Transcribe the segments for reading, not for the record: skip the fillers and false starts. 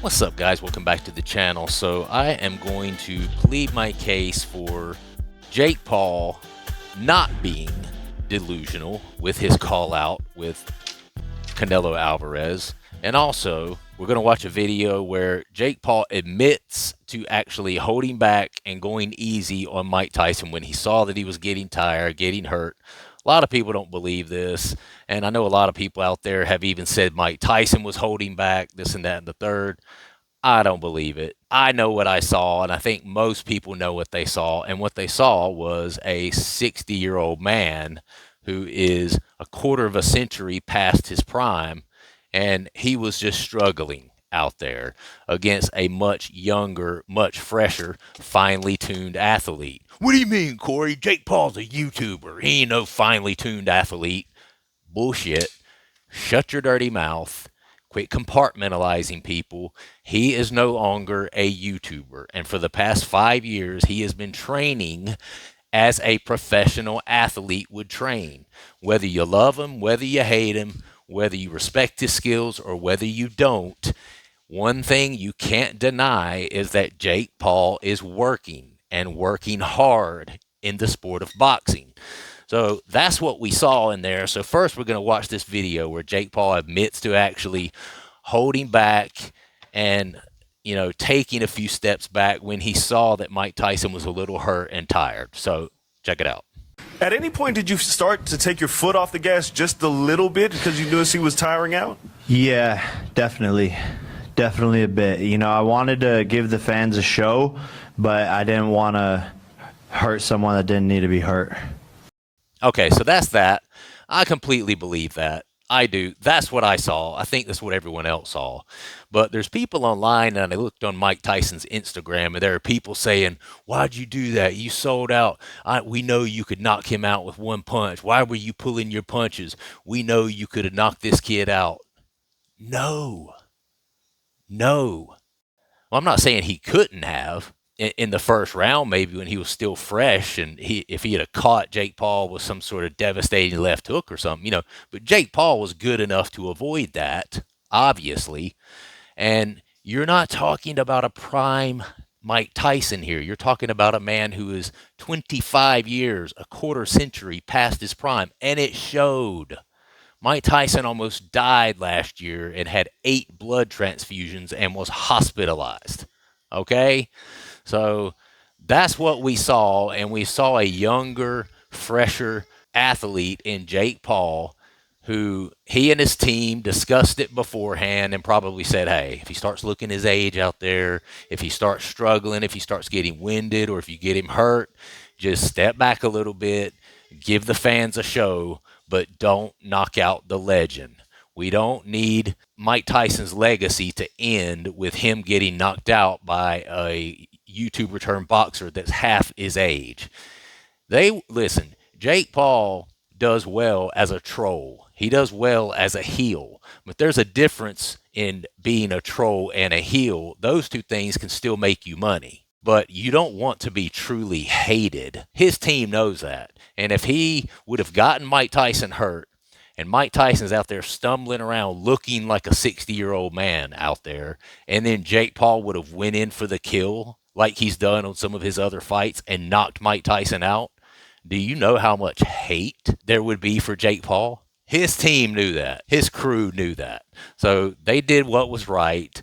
What's up, guys? Welcome back to the channel. So I am going to plead my case for Jake Paul not being delusional with his call out with Canelo Alvarez. And also, we're going to watch a video where Jake Paul admits to actually holding back and going easy on Mike Tyson when he saw that he was getting tired, getting hurt. A lot of people don't believe this, and I know a lot of people out there have even said Mike Tyson was holding back, this and that and the third. I don't believe it. I know what I saw, and I think most people know what they saw, and what they saw was a 60-year-old man who is a quarter of a century past his prime, and he was just struggling out there against a much younger, much fresher, finely tuned athlete. What do you mean, Corey? Jake Paul's a YouTuber. He ain't no finely tuned athlete. Bullshit. Shut your dirty mouth. Quit compartmentalizing people. He is no longer a YouTuber. And for the past 5 years, he has been training as a professional athlete would train. Whether you love him, whether you hate him, whether you respect his skills or whether you don't, one thing you can't deny is that Jake Paul is working and working hard in the sport of boxing. So that's what we saw in there. So first we're going to watch this video where Jake Paul admits to actually holding back and, taking a few steps back when he saw that Mike Tyson was a little hurt and tired. So check it out. At any point, did you start to take your foot off the gas just a little bit because you noticed he was tiring out? Yeah, definitely. Definitely a bit. I wanted to give the fans a show, but I didn't want to hurt someone that didn't need to be hurt. Okay, so that's that. I completely believe that. I do. That's what I saw. I think that's what everyone else saw. But there's people online, and I looked on Mike Tyson's Instagram, and there are people saying, why'd you do that? You sold out. We know you could knock him out with one punch. Why were you pulling your punches? We know you could have knocked this kid out. No. Well, I'm not saying he couldn't have. In the first round, maybe when he was still fresh, and if he had caught Jake Paul with some sort of devastating left hook or something, but Jake Paul was good enough to avoid that, obviously. And you're not talking about a prime Mike Tyson here. You're talking about a man who is 25 years, a quarter century past his prime, and it showed. Mike Tyson almost died last year and had 8 blood transfusions and was hospitalized. Okay? So that's what we saw, and we saw a younger, fresher athlete in Jake Paul who he and his team discussed it beforehand and probably said, hey, if he starts looking his age out there, if he starts struggling, if he starts getting winded, or if you get him hurt, just step back a little bit, give the fans a show, but don't knock out the legend. We don't need Mike Tyson's legacy to end with him getting knocked out by a YouTuber turned boxer that's half his age. Listen, Jake Paul does well as a troll. He does well as a heel. But there's a difference in being a troll and a heel. Those two things can still make you money. But you don't want to be truly hated. His team knows that. And if he would have gotten Mike Tyson hurt, and Mike Tyson's out there stumbling around looking like a 60-year-old man out there, and then Jake Paul would have went in for the kill like he's done on some of his other fights and knocked Mike Tyson out, do you know how much hate there would be for Jake Paul? His team knew that. His crew knew that. So they did what was right.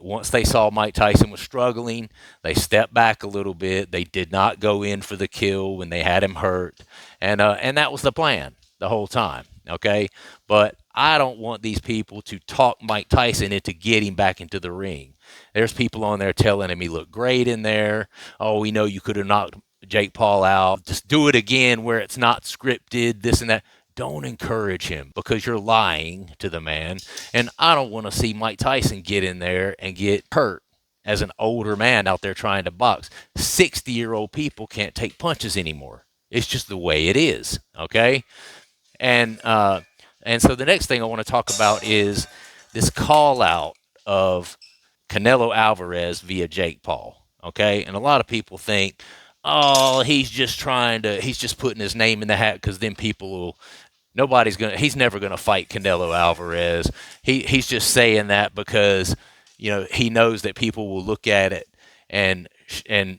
Once they saw Mike Tyson was struggling, they stepped back a little bit. They did not go in for the kill when they had him hurt. And that was the plan the whole time, okay? But I don't want these people to talk Mike Tyson into getting back into the ring. There's people on there telling him he looked great in there. Oh, we know you could have knocked Jake Paul out. Just do it again where it's not scripted, this and that. Don't encourage him because you're lying to the man. And I don't want to see Mike Tyson get in there and get hurt as an older man out there trying to box. 60-year-old people can't take punches anymore. It's just the way it is, okay? And so the next thing I want to talk about is this call out of Canelo Alvarez via Jake Paul, okay? And a lot of people think, oh, he's just putting his name in the hat because then he's never going to fight Canelo Alvarez. He's just saying that because he knows that people will look at it and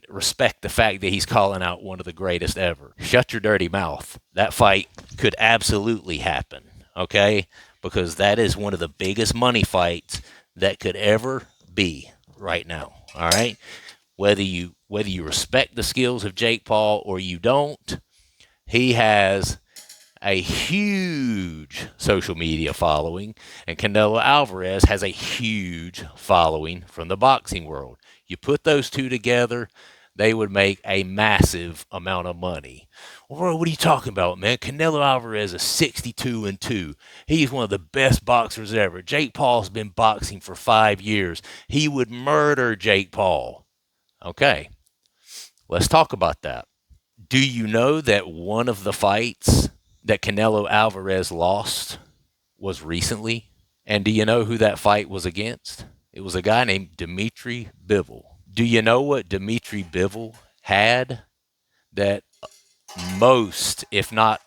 respect the fact that he's calling out one of the greatest ever. Shut your dirty mouth. That fight could absolutely happen, okay? Because that is one of the biggest money fights that could ever be right now. All right? Whether you respect the skills of Jake Paul or you don't, he has a huge social media following, and Canelo Alvarez has a huge following from the boxing world. You put those two together, they would make a massive amount of money. Well, what are you talking about, man? Canelo Alvarez is 62-2. He's one of the best boxers ever. Jake Paul's been boxing for 5 years. He would murder Jake Paul. Okay, let's talk about that. Do you know that one of the fights that Canelo Alvarez lost was recently? And do you know who that fight was against? It was a guy named Dimitri Bivol. Do you know what Dimitri Bivol had that most, if not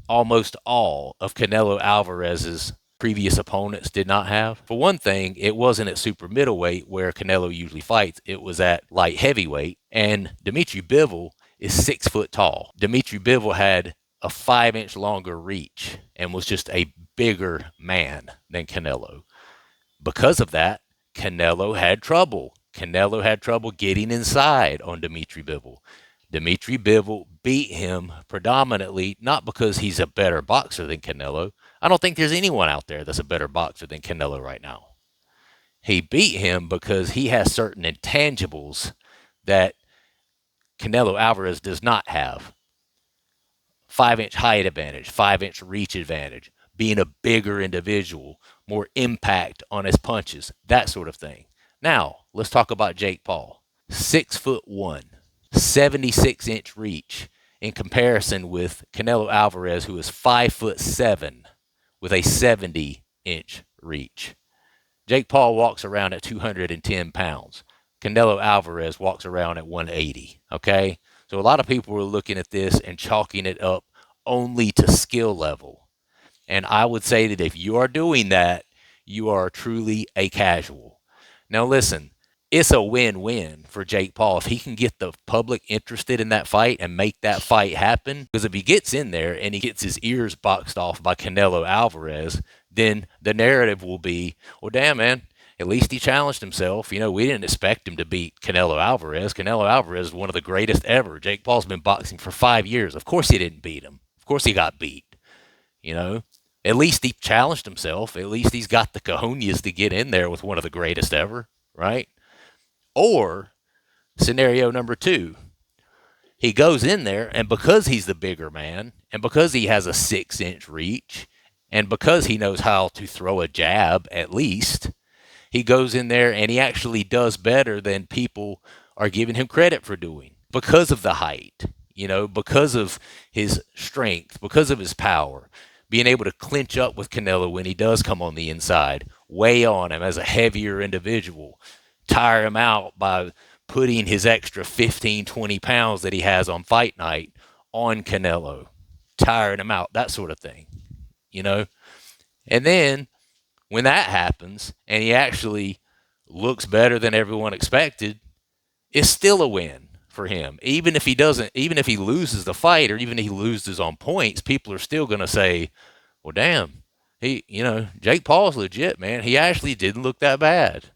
almost all, of Canelo Alvarez's previous opponents did not have? For one thing, it wasn't at super middleweight where Canelo usually fights. It was at light heavyweight. And Dimitri Bivol is 6 foot tall. Dimitri Bivol had a 5-inch longer reach and was just a bigger man than Canelo. Because of that, Canelo had trouble. Canelo had trouble getting inside on Dimitri Bivol. Dimitri Bivol beat him predominantly not because he's a better boxer than Canelo. I don't think there's anyone out there that's a better boxer than Canelo right now. He beat him because he has certain intangibles that Canelo Alvarez does not have. 5-inch height advantage, 5-inch reach advantage, being a bigger individual, more impact on his punches, that sort of thing. Now, let's talk about Jake Paul. 6'1", 76-inch reach in comparison with Canelo Alvarez, who is 5'7", with a 70-inch reach. Jake Paul walks around at 210 pounds. Canelo Alvarez walks around at 180, okay? So a lot of people are looking at this and chalking it up only to skill level. And I would say that if you are doing that, you are truly a casual. Now listen, it's a win-win for Jake Paul if he can get the public interested in that fight and make that fight happen. Because if he gets in there and he gets his ears boxed off by Canelo Alvarez, then the narrative will be, well, damn, man, at least he challenged himself. We didn't expect him to beat Canelo Alvarez. Canelo Alvarez is one of the greatest ever. Jake Paul's been boxing for 5 years. Of course he didn't beat him. Of course he got beat. At least he challenged himself. At least he's got the cojones to get in there with one of the greatest ever, right? Or scenario number 2, he goes in there, and because he's the bigger man, and because he has a 6-inch reach, and because he knows how to throw a jab at least, he goes in there and he actually does better than people are giving him credit for doing because of the height, because of his strength, because of his power, being able to clinch up with Canelo when he does come on the inside, weigh on him as a heavier individual, tire him out by putting his extra 15, 20 pounds that he has on fight night on Canelo, tiring him out, that sort of thing, And then when that happens and he actually looks better than everyone expected, it's still a win for him. Even if he loses the fight, or even if he loses on points, people are still going to say, well, damn, Jake Paul's legit, man. He actually didn't look that bad.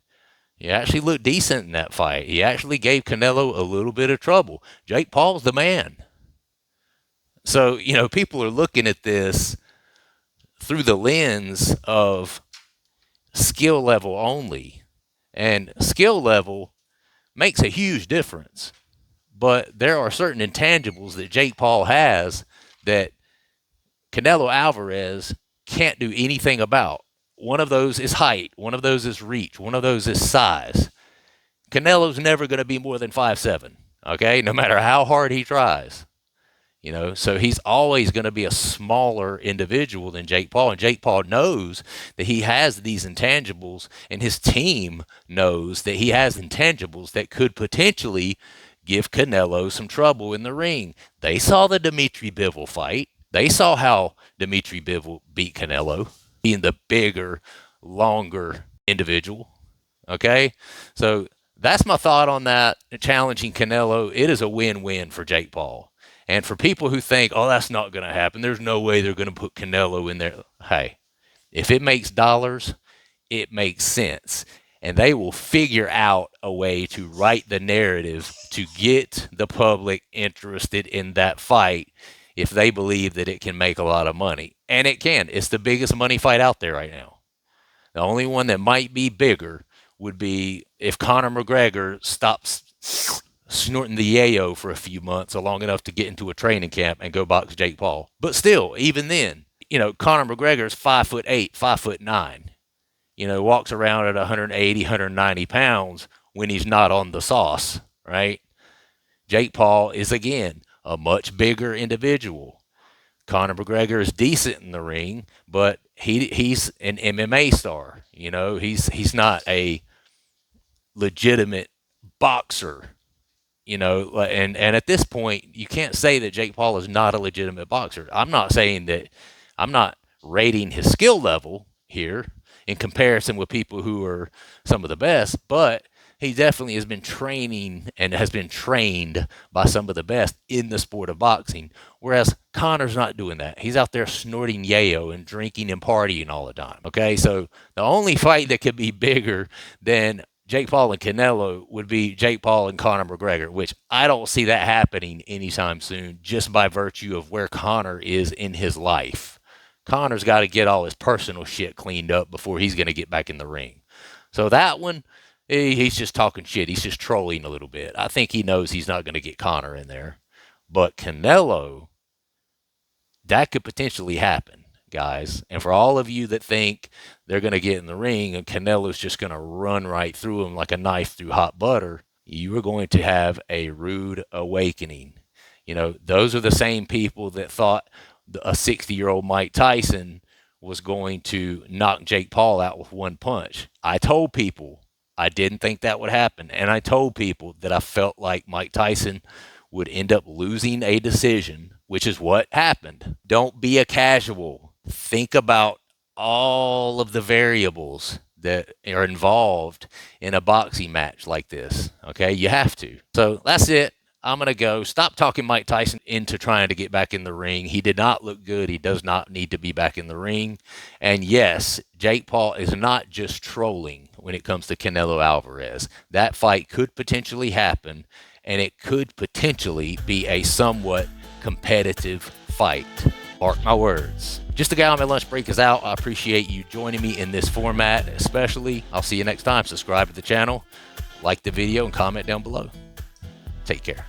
He actually looked decent in that fight. He actually gave Canelo a little bit of trouble. Jake Paul's the man. So, people are looking at this through the lens of skill level only. And skill level makes a huge difference. But there are certain intangibles that Jake Paul has that Canelo Alvarez can't do anything about. One of those is height. One of those is reach. One of those is size. Canelo's never going to be more than 5'7", okay? No matter how hard he tries. So he's always going to be a smaller individual than Jake Paul. And Jake Paul knows that he has these intangibles, and his team knows that he has intangibles that could potentially give Canelo some trouble in the ring. They saw the Dimitri Bivol fight. They saw how Dimitri Bivol beat Canelo, being the bigger, longer individual. Okay, so that's my thought on that. Challenging Canelo, it is a win-win for Jake Paul. And for people who think, oh, that's not going to happen, there's no way they're going to put Canelo in there. Hey, if it makes dollars, it makes sense. And they will figure out a way to write the narrative to get the public interested in that fight if they believe that it can make a lot of money. And it can. It's the biggest money fight out there right now. The only one that might be bigger would be if Conor McGregor stops snorting the yayo for a few months, or long enough to get into a training camp and go box Jake Paul. But still, even then, Conor McGregor's 5'8", 5'9". Walks around at 180, 190 pounds when he's not on the sauce, right? Jake Paul is, again, a much bigger individual. Conor McGregor is decent in the ring, but he's an MMA star. He's not a legitimate boxer. And at this point, you can't say that Jake Paul is not a legitimate boxer. I'm not saying that. I'm not rating his skill level here in comparison with people who are some of the best, but he definitely has been training and has been trained by some of the best in the sport of boxing, whereas Conor's not doing that. He's out there snorting yayo and drinking and partying all the time. Okay, so the only fight that could be bigger than Jake Paul and Canelo would be Jake Paul and Conor McGregor, which I don't see that happening anytime soon, just by virtue of where Conor is in his life. Conor's got to get all his personal shit cleaned up before he's going to get back in the ring. So that one, he's just talking shit. He's just trolling a little bit. I think he knows he's not going to get Conor in there. But Canelo, that could potentially happen, guys. And for all of you that think they're going to get in the ring and Canelo's just going to run right through him like a knife through hot butter, you are going to have a rude awakening. Those are the same people that thought a 60-year-old Mike Tyson was going to knock Jake Paul out with one punch. I told people I didn't think that would happen. And I told people that I felt like Mike Tyson would end up losing a decision, which is what happened. Don't be a casual. Think about all of the variables that are involved in a boxing match like this. Okay, you have to. So that's it. I'm going to go. Stop talking Mike Tyson into trying to get back in the ring. He did not look good. He does not need to be back in the ring. And yes, Jake Paul is not just trolling when it comes to Canelo Alvarez. That fight could potentially happen, and it could potentially be a somewhat competitive fight. Mark my words. Just a guy on my lunch break is out. I appreciate you joining me in this format, especially. I'll see you next time. Subscribe to the channel, like the video, and comment down below. Take care.